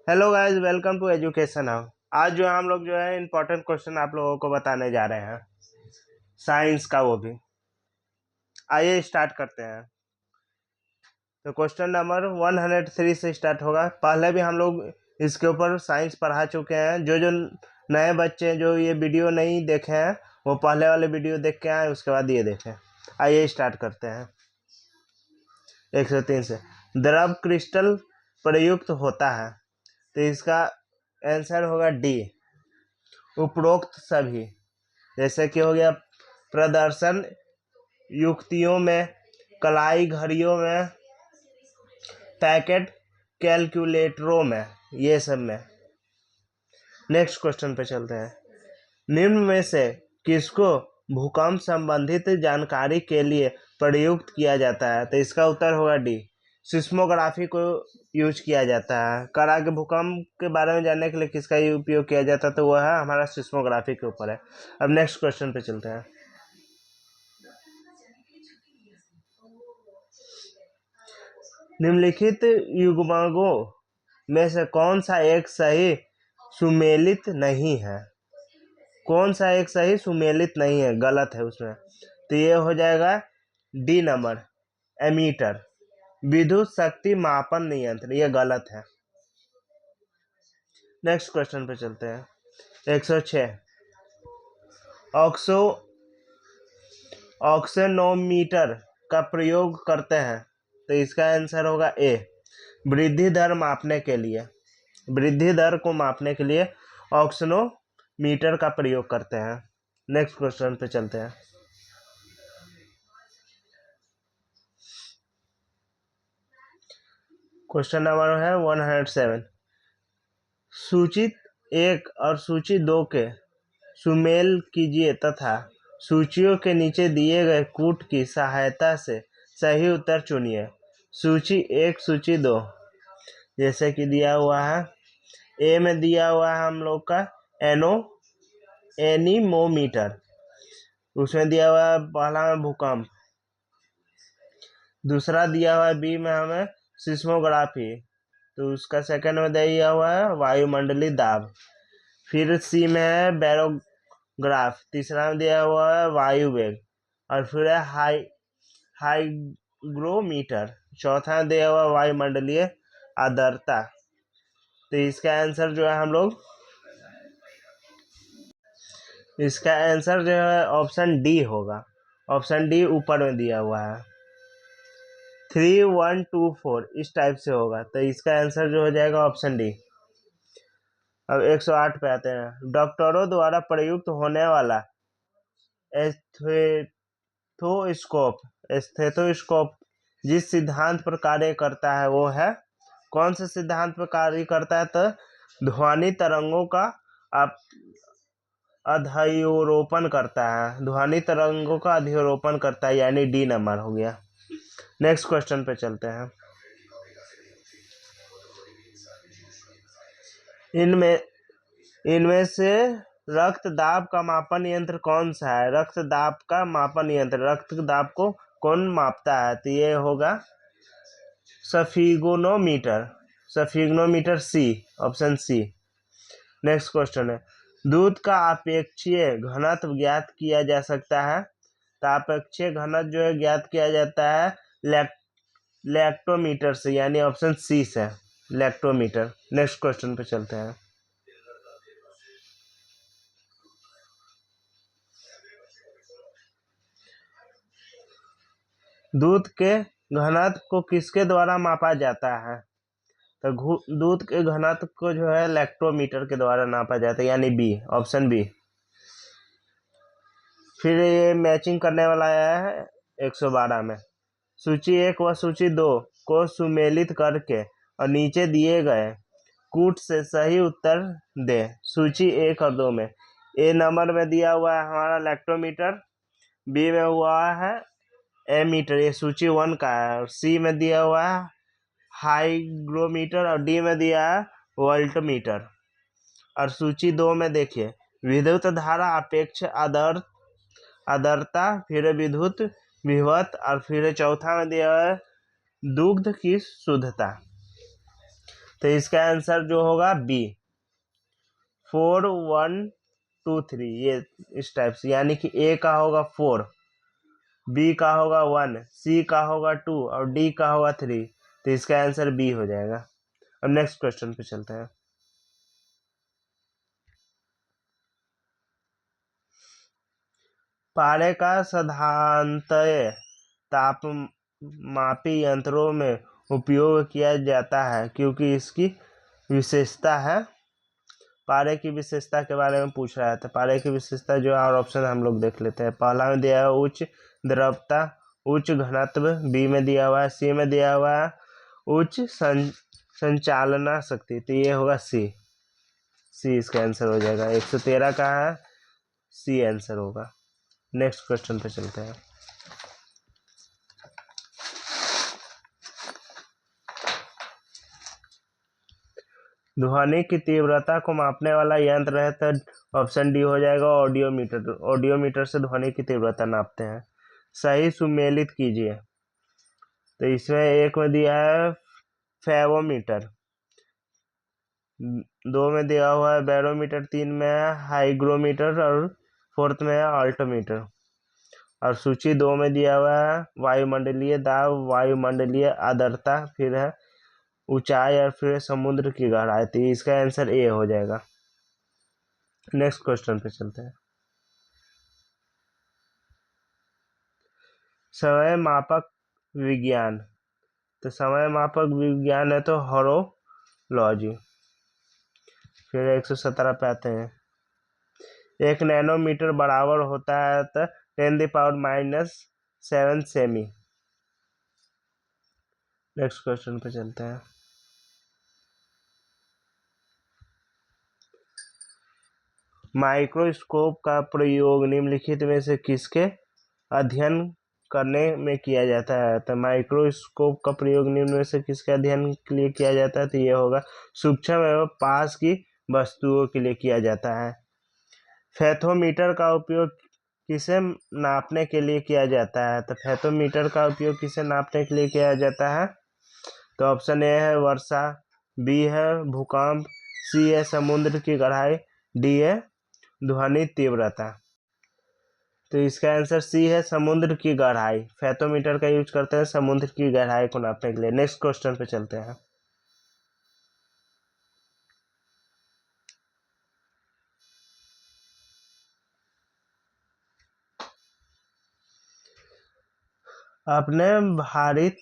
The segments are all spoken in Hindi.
Hello guys, welcome to education hub. आज जो है हम लोग जो है इम्पोर्टेंट क्वेश्चन आप लोगों को बताने जा रहे हैं, साइंस का, वो भी। आइए स्टार्ट करते हैं। तो क्वेश्चन नंबर 103 से स्टार्ट होगा। पहले भी हम लोग इसके ऊपर साइंस पढ़ा चुके हैं। जो जो नए बच्चे जो ये वीडियो नहीं देखे हैं वो पहले वाले वीडियो देख के आए, उसके बाद ये देखें। आइए स्टार्ट करते हैं 103 से। द्रव क्रिस्टल प्रयुक्त होता है, तो इसका आंसर होगा डी, उपरोक्त सभी। जैसे कि हो गया प्रदर्शन युक्तियों में, कलाई घड़ियों में, पैकेट कैलकुलेटरों में, ये सब में। नेक्स्ट क्वेश्चन पे चलते हैं। निम्न में से किसको भूकंप संबंधित जानकारी के लिए प्रयुक्त किया जाता है? तो इसका उत्तर होगा डी, सिस्मोग्राफी को यूज किया जाता है। कड़ा के भूकंप के बारे में जानने के लिए किसका उपयोग किया जाता है? तो वह है हमारा सिस्मोग्राफी के ऊपर है। अब नेक्स्ट क्वेश्चन पे चलते हैं। निम्नलिखित युग्मकों में से कौन सा एक सही सुमेलित नहीं है? कौन सा एक सही सुमेलित नहीं है, गलत है उसमें? तो ये हो जाएगा डी नंबर, एमीटर, विद्युत शक्ति मापन नियंत्र, ये गलत है। नेक्स्ट क्वेश्चन पे चलते हैं। 106 ऑक्सेनोमीटर का प्रयोग करते हैं, तो इसका आंसर होगा ए, वृद्धि दर मापने के लिए। वृद्धि दर को मापने के लिए ऑक्सेनोमीटर का प्रयोग करते हैं। नेक्स्ट क्वेश्चन पे चलते हैं। क्वेश्चन नंबर है 107। सूची 1 और सूची 2 के सुमेल कीजिए तथा सूचियों के नीचे दिए गए कूट की सहायता से सही उत्तर चुनिए। सूची 1 सूची 2 जैसे कि दिया हुआ है। ए में दिया हुआ है हम लोग का एनीमोमीटर, उसमें दिया हुआ है पहला में भूकंप। दूसरा दिया हुआ है बी में हमें सिस्मोग्राफी, तो उसका सेकंड में दिया हुआ है वायुमंडलीय दाब। फिर सी में है बैरोग्राफ, तीसरा में दिया हुआ है वायु वेग, और फिर है हाइग्रोमीटर, चौथा में दिया हुआ वायुमंडलीय आर्द्रता। तो इसका आंसर जो है हम लोग, इसका आंसर जो है ऑप्शन डी होगा। ऑप्शन डी ऊपर में दिया हुआ है 3124, इस टाइप से होगा। तो इसका आंसर जो हो जाएगा ऑप्शन डी। अब 108 पे आते हैं। डॉक्टरों द्वारा प्रयुक्त होने वाला एस्थेथोस्कोप जिस सिद्धांत पर कार्य करता है वो है, कौन से सिद्धांत पर कार्य करता है? तो ध्वनि तरंगों का अध्यारोपण करता है। ध्वनि तरंगों का अध्यारोपण करता है, यानी डी नंबर हो गया। नेक्स्ट क्वेश्चन पे चलते हैं। इनमें से रक्त दाब का मापन यंत्र कौन सा है? रक्त दाब का मापन यंत्र, रक्त दाब को कौन मापता है? तो ये होगा सफिग्नोमीटर सी, ऑप्शन सी। नेक्स्ट क्वेश्चन है। दूध का अपेक्षीय घनत्व ज्ञात किया जा सकता है, तो अपेक्षीय घनत्व जो है ज्ञात किया जाता है लैक्टोमीटर से, यानी ऑप्शन सी से, लैक्टोमीटर। नेक्स्ट क्वेश्चन पे चलते हैं। दूध के घनत्व को किसके द्वारा मापा जाता है? तो दूध के घनत्व को जो है लैक्टोमीटर के द्वारा नापा जाता है, यानी बी, ऑप्शन बी। फिर ये मैचिंग करने वाला आया है 112 में। सूची 1 व सूची 2 को सुमेलित करके और नीचे दिए गए कूट से सही उत्तर दे। सूची 1 और 2 में ए नंबर में दिया हुआ है हमारा लैक्टोमीटर, बी में हुआ है एमीटर, ये सूची 1 का है, और सी में दिया हुआ है हाइग्रोमीटर, और डी में दिया है वोल्टमीटर। और सूची 2 में देखिए विद्युत धारा, अपेक्ष आर्द्रता, फिर विद्युत विभवत, और फिर चौथा में दिया है दुग्ध की शुद्धता। तो इसका आंसर जो होगा बी, 4 1 2 3, ये इस टाइप से, यानी कि ए का होगा 4, बी का होगा 1, सी का होगा 2 और डी का होगा 3। तो इसका आंसर बी हो जाएगा। अब नेक्स्ट क्वेश्चन पे चलते हैं। पारे का साधारणतः तापमापी यंत्रों में उपयोग किया जाता है क्योंकि इसकी विशेषता है। पारे की विशेषता के बारे में पूछ रहा है, तो पारे की विशेषता जो है और ऑप्शन हम लोग देख लेते हैं। पहला में दिया है उच्च द्रवता, उच्च घनत्व, बी में दिया हुआ है, सी में दिया हुआ है उच्च संचालना शक्ति, तो ये होगा सी, इसका आंसर हो जाएगा। 113 का है, सी आंसर होगा। नेक्स्ट क्वेश्चन पे चलते हैं। ध्वनि की तीव्रता को मापने वाला यंत्र है, तो ऑप्शन डी हो जाएगा ऑडियोमीटर। ऑडियोमीटर से ध्वनि की तीव्रता नापते हैं। सही सुमेलित कीजिए, तो इसमें एक में दिया है फेवोमीटर, 2 में दिया हुआ है बैरोमीटर, 3 में है हाइग्रोमीटर और 4th में है अल्टोमीटर। और सूची 2 में दिया हुआ है वायुमंडलीय दाब, वायुमंडलीय आर्द्रता, फिर है ऊंचाई और फिर समुद्र की गहराई। तो इसका आंसर ए हो जाएगा। नेक्स्ट क्वेश्चन पे चलते हैं। समय मापक विज्ञान, तो समय मापक विज्ञान है तो हॉरोलॉजी। फिर 117 पे आते हैं। 1 नैनोमीटर बराबर होता है तो 10⁻⁻7 सेमी। नेक्स्ट क्वेश्चन पे चलते हैं। माइक्रोस्कोप का प्रयोग निम्नलिखित में से किसके अध्ययन करने में किया जाता है? तो माइक्रोस्कोप का प्रयोग निम्न में से किसके अध्ययन के लिए किया जाता है? तो ये होगा सूक्ष्म एवं पास की वस्तुओं के लिए किया जाता है। फेथोमीटर का उपयोग किसे नापने के लिए किया जाता है? तो फेथोमीटर का उपयोग किसे नापने के लिए किया जाता है? तो ऑप्शन ए है वर्षा, बी है भूकंप, सी है समुद्र की गहराई, डी है ध्वनि तीव्रता। तो इसका आंसर सी है समुद्र की गहराई। फेथोमीटर का यूज करते हैं समुद्र की गहराई को नापने के लिए। नेक्स्ट क्वेश्चन पे चलते हैं। अपने भारित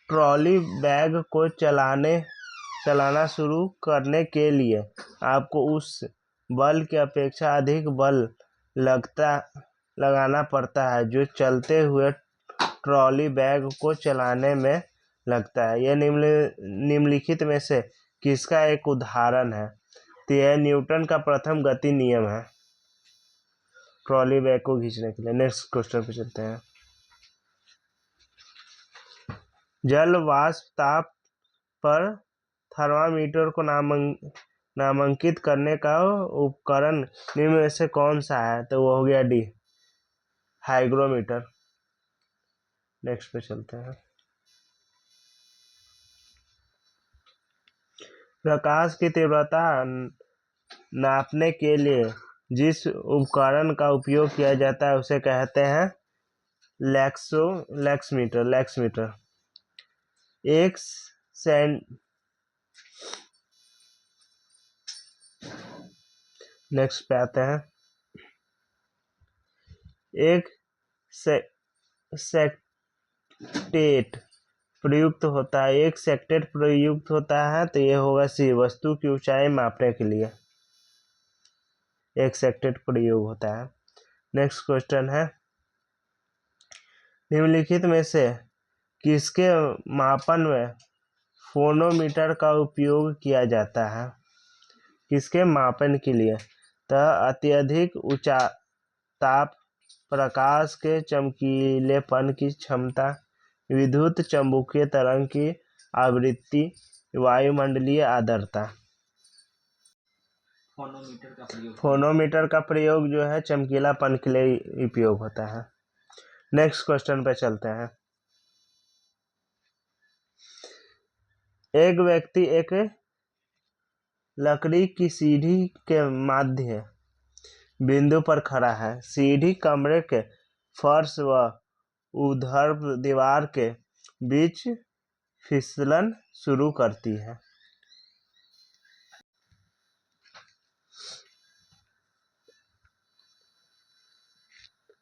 ट्रॉली बैग को चलाना शुरू करने के लिए आपको उस बल की अपेक्षा अधिक बल लगाना पड़ता है जो चलते हुए ट्रॉली बैग को चलाने में लगता है। यह निम्नलिखित में से किसका एक उदाहरण है? तो यह न्यूटन का प्रथम गति नियम है ट्रॉली बैग को खींचने के लिए। नेक्स्ट क्वेश्चन पे चलते हैं। जल वाष्प ताप पर थर्मामीटर को नामांकित करने का उपकरण निम्न में से कौन सा है? तो वो हो गया डी, हाइग्रोमीटर। नेक्स्ट पे चलते हैं। प्रकाश की तीव्रता नापने के लिए जिस उपकरण का उपयोग किया जाता है उसे कहते हैं लैक्समीटर। एक नेक्स्ट पे आते हैं। एक सेक्टेट प्रयुक्त होता है, एक सेक्टेट प्रयुक्त होता है, तो ये होगा सी, वस्तु की ऊंचाई मापने के लिए एक सेक्टेट प्रयोग होता है। नेक्स्ट क्वेश्चन है, निम्नलिखित में से किसके मापन में फोनोमीटर का उपयोग किया जाता है? किसके मापन के लिए? तो अत्यधिक ऊंचा ताप, प्रकाश के चमकीलेपन की क्षमता, विद्युत चुम्बकीय तरंग की आवृत्ति, वायुमंडलीय आर्द्रता। फोनोमीटर का प्रयोग जो है चमकीलापन के लिए उपयोग होता है। नेक्स्ट क्वेश्चन पे चलते हैं। एक व्यक्ति एक लकड़ी की सीढ़ी के मध्य बिंदु पर खड़ा है। सीढ़ी कमरे के फर्श व ऊर्ध्व दीवार के बीच फिसलन शुरू करती है।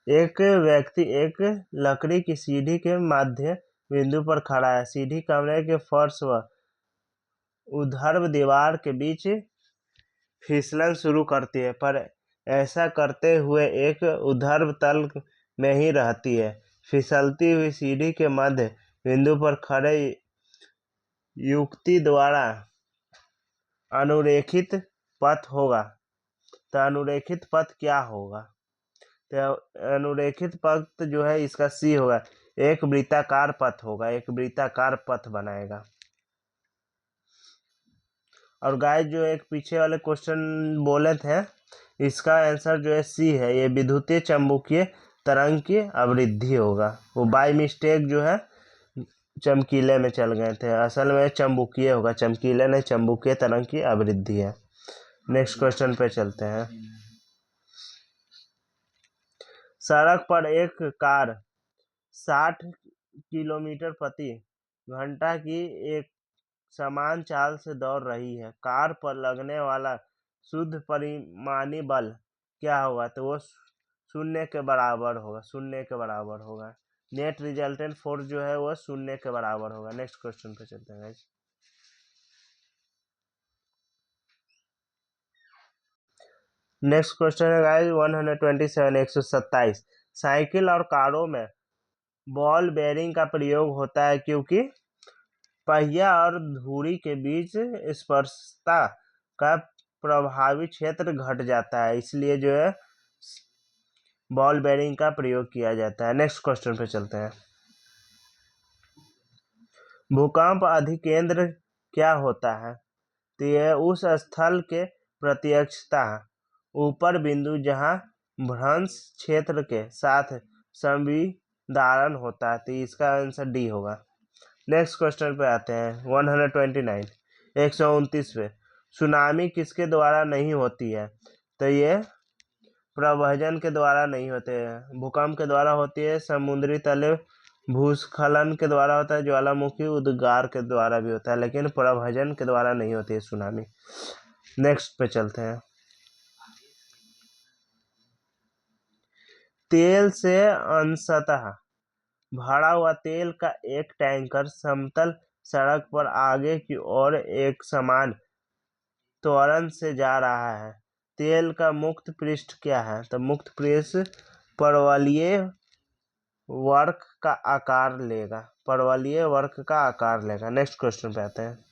एक व्यक्ति एक लकड़ी की सीढ़ी के मध्य बिंदु पर खड़ा है। सीढ़ी कमरे के फर्श व ऊर्ध्व दीवार के बीच फिसलन शुरू करती है, पर ऐसा करते हुए एक ऊर्ध्व तल में ही रहती है। फिसलती हुई सीढ़ी के मध्य बिंदु पर खड़े युवती द्वारा अनुरेखित पथ होगा। तो अनुरेखित पथ क्या होगा? तो अनुरेखित पथ जो है इसका सी होगा, एक वृत्ताकार पथ होगा, एक वृत्ताकार पथ बनाएगा। और गाइस जो एक पीछे वाले क्वेश्चन बोले थे इसका आंसर जो है सी है, ये विद्युतीय चुंबकीय तरंग की आवृत्ति होगा। वो बाय मिस्टेक जो है चमकीले में चल गए थे, असल में चुंबकीय होगा, चमकीले नहीं चुंबकीय तरंग की आवृत्ति है। नेक्स्ट क्वेश्चन पे चलते हैं। सड़क पर एक कार 60 किलोमीटर प्रति घंटा की एक समान चाल से दौड़ रही है। कार पर लगने वाला शुद्ध परिमाणी बल क्या होगा? तो वो शून्य के बराबर होगा, शून्य के बराबर होगा। नेट रिजल्टेंट फोर्स जो है वो शून्य के बराबर होगा। नेक्स्ट क्वेश्चन पे चलते हैं गाइस। नेक्स्ट क्वेश्चन है गाइस 127 127। साइकिल और कारों में बॉल बेयरिंग का प्रयोग होता है क्योंकि पहिया और धुरी के बीच स्पर्शता का प्रभावी क्षेत्र घट जाता है, इसलिए जो है बॉल बेयरिंग का प्रयोग किया जाता है। नेक्स्ट क्वेश्चन पे चलते हैं। भूकंप अधिकेंद्र क्या होता है? तो यह उस स्थल के प्रत्यक्षता ऊपर बिंदु जहां भ्रंश क्षेत्र के साथ संविदारण होता है, तो इसका आंसर डी होगा। नेक्स्ट क्वेश्चन पे आते हैं 129 129 पे। सुनामी किसके द्वारा नहीं होती है? तो ये प्रभजन के द्वारा नहीं होते हैं। भूकंप के द्वारा होती है, समुद्री तले भूस्खलन के द्वारा होता है, ज्वालामुखी उद्गार के द्वारा भी होता है, लेकिन प्रभजन के द्वारा नहीं होती है सुनामी। नेक्स्ट पे चलते हैं। तेल से अंशतः भरा हुआ तेल का एक टैंकर समतल सड़क पर आगे की ओर एक समान त्वरण से जा रहा है। तेल का मुक्त पृष्ठ क्या है? तो मुक्त पृष्ठ परवलयीय वक्र का आकार लेगा, परवलयीय वक्र का आकार लेगा। नेक्स्ट क्वेश्चन पे आते हैं।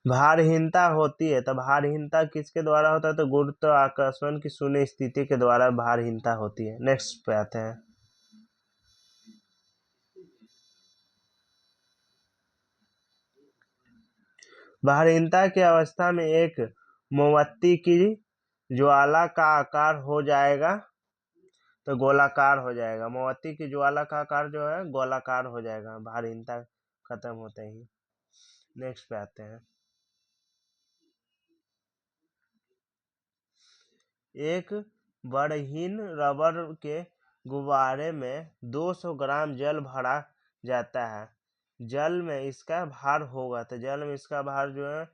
भारहीनता होती है, तो भारहीनता किसके द्वारा होता है? तो गुरुत्वाकर्षण की शून्य स्थिति के द्वारा भारहीनता होती है। नेक्स्ट पे आते हैं। भारहीनता की अवस्था में एक मोमबत्ती की ज्वाला का आकार हो जाएगा, तो गोलाकार हो जाएगा। मोमबत्ती की ज्वाला का आकार जो है गोलाकार हो जाएगा भारहीनता खत्म होते ही। नेक्स्ट पे आते हैं। एक बड़हीन रबर के गुब्बारे में 200 ग्राम जल भरा जाता है। जल में इसका भार होगा, तो जल में इसका भार जो है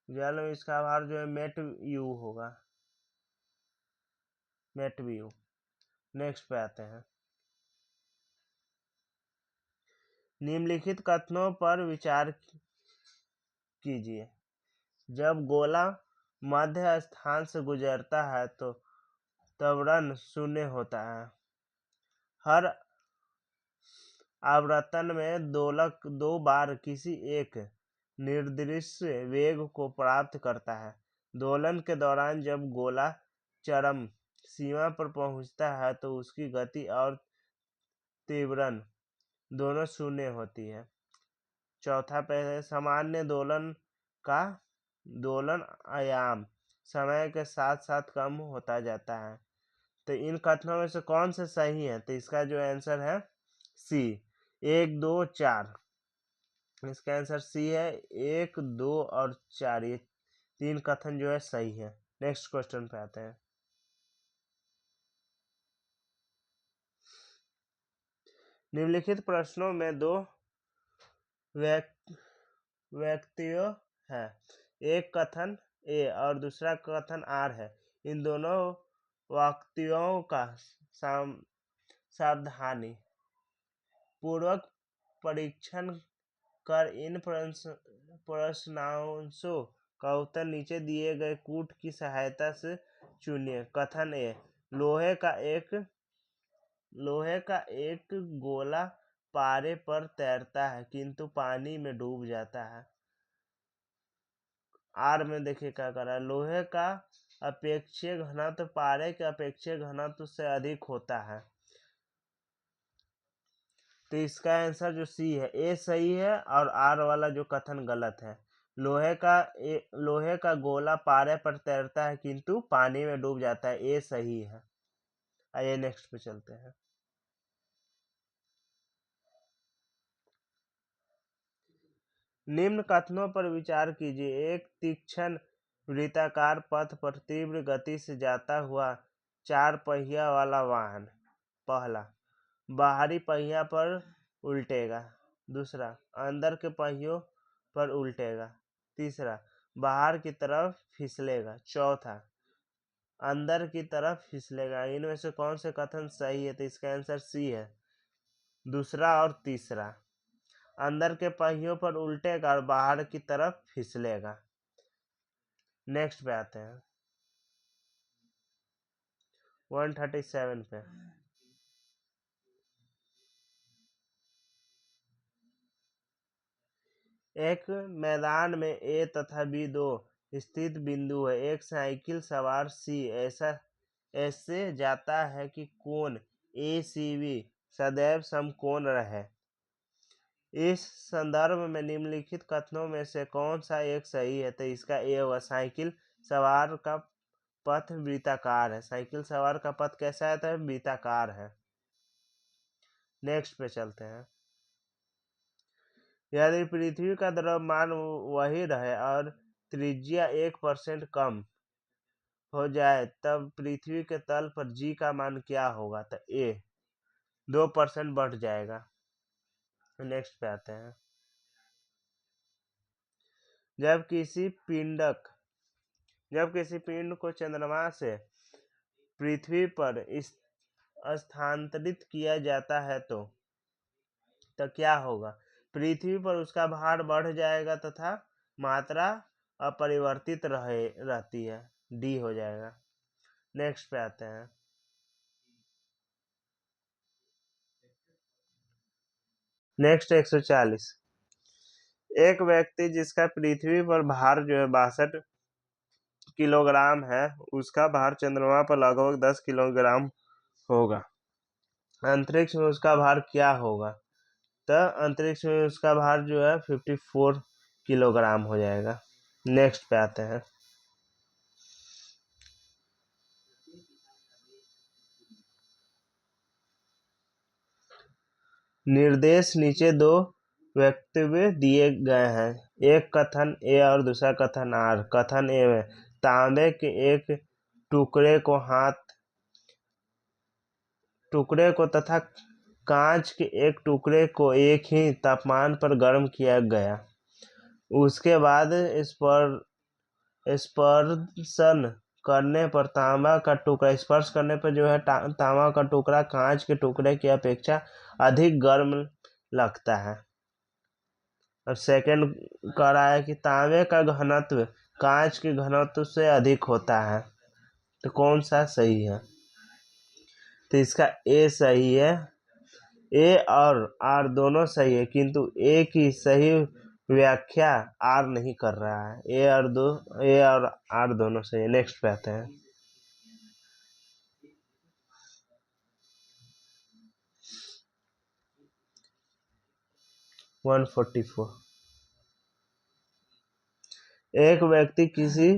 जल में इसका भार जो है मेट यू होगा, मेट यू। नेक्स्ट पे आते हैं। निम्नलिखित कथनों पर विचार कीजिए। जब गोला मध्य स्थान से गुजरता है तो त्वरण शून्य होता है। हर आवर्तन में दोलक 2 बार किसी एक निर्दिष्ट वेग को प्राप्त करता है। दोलन के दौरान जब गोला चरम सीमा पर पहुंचता है तो उसकी गति और त्वरण दोनों शून्य होती है। चौथा पे है सामान्य दोलन का दोलन आयाम समय के साथ साथ कम होता जाता है। तो इन कथनों में से कौन सा सही है? तो इसका जो आंसर है सी, 1, 2, 4। इसका आंसर सी है, 1, 2 और 4, ये 3 कथन जो है सही है। नेक्स्ट क्वेश्चन पे आते हैं। निम्नलिखित प्रश्नों में दो व्यक्तियों है, एक कथन ए और दूसरा कथन आर है। इन दोनों व्यक्तियों का सावधानी पूर्वक परीक्षण कर इन प्रश्नांशों का उत्तर नीचे दिए गए कूट की सहायता से चुनिए। कथन ए, लोहे का एक गोला पारे पर तैरता है किंतु पानी में डूब जाता है। आर में देखिए क्या कर रहा है, लोहे का अपेक्षीय घनत्व पारे के अपेक्षीय घनत्व से अधिक होता है। तो इसका आंसर जो सी है, ए सही है और आर वाला जो कथन गलत है। लोहे का गोला पारे पर तैरता है किंतु पानी में डूब जाता है, ए सही है। आइए नेक्स्ट पे चलते हैं। निम्न कथनों पर विचार कीजिए। एक तीक्ष्ण वृत्ताकार पथ पर तीव्र गति से जाता हुआ 4 पहिया वाला वाहन। पहला, बाहरी पहिया पर उल्टेगा। दूसरा, अंदर के पहियों पर उल्टेगा। तीसरा, बाहर की तरफ फिसलेगा। चौथा, अंदर की तरफ फिसलेगा। इनमें से कौन से कथन सही है? तो इसका आंसर सी है, दूसरा और तीसरा। अंदर के पहियों पर उल्टेगा और बाहर की तरफ फिसलेगा। नेक्स्ट पे आते हैं 137 पे। एक मैदान में ए तथा बी दो स्थित बिंदु है। एक साइकिल सवार सी ऐसे जाता है कि कोण ए सी बी सदैव समकोण रहे। इस संदर्भ में निम्नलिखित कथनों में से कौन सा एक सही है? तो इसका ए होगा, साइकिल सवार का पथ वृत्ताकार है। साइकिल सवार का पथ कैसा है? तो वृत्ताकार है। नेक्स्ट पे चलते हैं। यदि पृथ्वी का द्रव्यमान वही रहे और त्रिज्या 1% कम हो जाए तब पृथ्वी के तल पर जी का मान क्या होगा? तो ए 2% बढ़ जाएगा। नेक्स्ट पे आते हैं। जब किसी पिंड को चंद्रमा से पृथ्वी पर स्थानांतरित किया जाता है तो क्या होगा? पृथ्वी पर उसका भार बढ़ जाएगा तथा मात्रा अपरिवर्तित रहती है, डी हो जाएगा। नेक्स्ट पे आते हैं। नेक्स्ट 140। एक व्यक्ति जिसका पृथ्वी पर भार जो है 62 किलोग्राम है, उसका भार चंद्रमा पर लगभग 10 किलोग्राम होगा। अंतरिक्ष में उसका भार क्या होगा? तो अंतरिक्ष में उसका भार जो है 54 किलोग्राम हो जाएगा। नेक्स्ट पे आते हैं। निर्देश नीचे दो वक्तव्य दिए गए हैं, एक कथन ए और दूसरा कथन आर। कथन ए में तांबे के एक टुकड़े को तथा कांच के एक टुकड़े को एक ही तापमान पर गर्म किया गया। उसके बाद स्पर्शन करने पर स्पर्श करने पर जो है तांबा का टुकड़ा कांच के टुकड़े की अपेक्षा अधिक गर्म लगता है। और सेकंड कह रहा है कि तांबे का घनत्व कांच के घनत्व से अधिक होता है। तो कौन सा सही है? तो इसका ए सही है। ए और आर दोनों सही है किंतु ए की सही व्याख्या आर नहीं कर रहा है। ए और आर दोनों सही है। नेक्स्ट पे आते हैं। वन 144। एक व्यक्ति किसी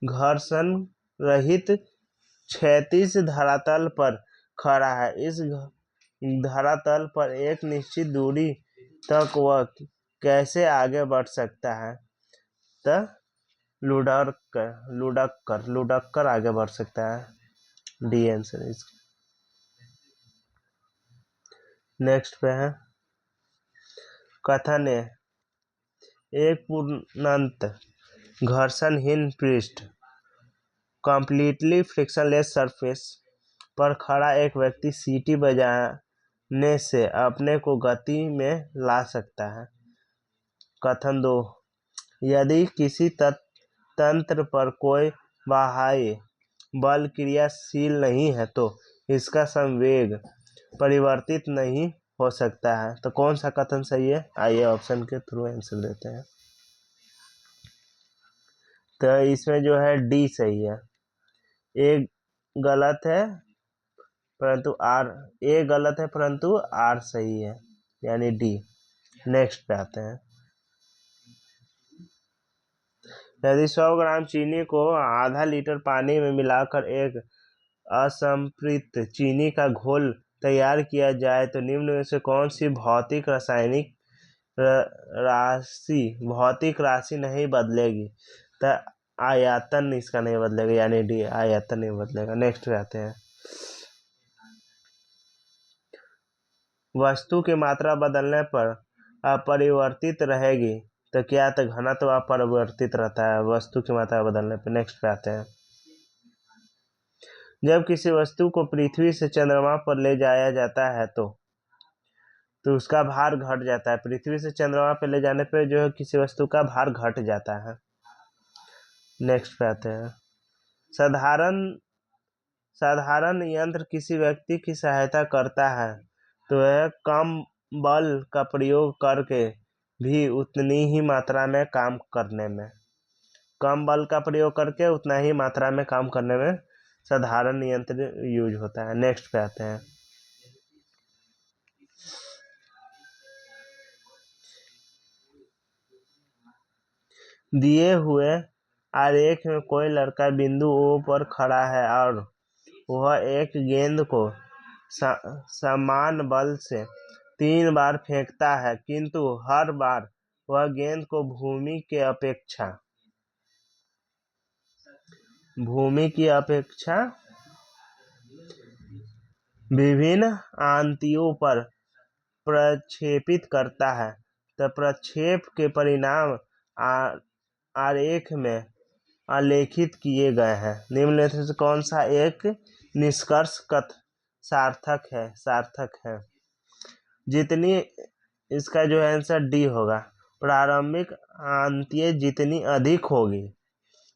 घर्षण रहित क्षैतिज धरातल पर खड़ा है। इस धरातल पर एक निश्चित दूरी तक वह कैसे आगे बढ़ सकता है? तो लुढ़क कर आगे बढ़ सकता है। डी आंसर इसका। नेक्स्ट पे है कथन है एक पूर्णांत घर्षणहीन पृष्ठ कंप्लीटली फ्रिक्शनलेस सरफेस पर खड़ा एक व्यक्ति सीटी बजाने से अपने को गति में ला सकता है। कथन 2 यदि किसी तंत्र पर कोई बाह्य बल क्रियाशील नहीं है तो इसका संवेग परिवर्तित नहीं हो सकता है। तो कौन सा कथन सही है? आइए ऑप्शन के थ्रू आंसर देते हैं। तो इसमें जो है डी सही है। ए गलत है परंतु आर सही है, यानी डी। नेक्स्ट पे आते हैं। यदि 100 ग्राम चीनी को आधा लीटर पानी में मिलाकर एक असंपृक्त चीनी का घोल तैयार किया जाए तो निम्न में से कौन सी भौतिक राशि नहीं बदलेगी? तो आयतन इसका नहीं बदलेगा, यानी डी आयतन नहीं बदलेगा। नेक्स्ट पे आते हैं। वस्तु की मात्रा बदलने पर अपरिवर्तित रहेगी तो क्या? तो घनत्व अपरिवर्तित रहता है वस्तु की मात्रा बदलने पर। नेक्स्ट पे आते हैं। जब किसी वस्तु को पृथ्वी से चंद्रमा पर ले जाया जाता है तो उसका भार घट जाता है। पृथ्वी से चंद्रमा पर ले जाने पर जो है किसी वस्तु का भार घट जाता है। नेक्स्ट पे आते हैं। साधारण यंत्र किसी व्यक्ति की सहायता करता है तो यह कम बल का प्रयोग करके भी उतनी ही मात्रा में काम करने में साधारण यंत्र यूज होता है। नेक्स्ट पे आते हैं। दिए हुए आरेख में कोई लड़का बिंदु O पर खड़ा है और वह एक गेंद को समान बल से 3 बार फेंकता है, किंतु हर बार वह गेंद को भूमि की अपेक्षा विभिन्न आंतियों पर प्रक्षेपित करता है। तो प्रक्षेप के परिणाम आरेख में आलेखित किए गए हैं। निम्न में से कौन सा एक निष्कर्ष सार्थक है? जितनी इसका जो आंसर डी होगा। प्रारंभिक आंतिय जितनी अधिक होगी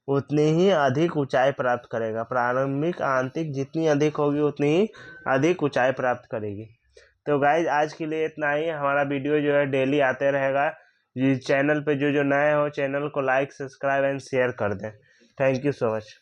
उतनी ही अधिक ऊंचाई प्राप्त करेगा। प्रारंभिक आंतिक जितनी अधिक होगी उतनी ही अधिक ऊंचाई प्राप्त करेगी। तो गाइज आज के लिए इतना ही। हमारा वीडियो जो है डेली आते रहेगा। चैनल पे जो नए हो चैनल को लाइक, सब्सक्राइब एंड शेयर कर दें। Thank you so much.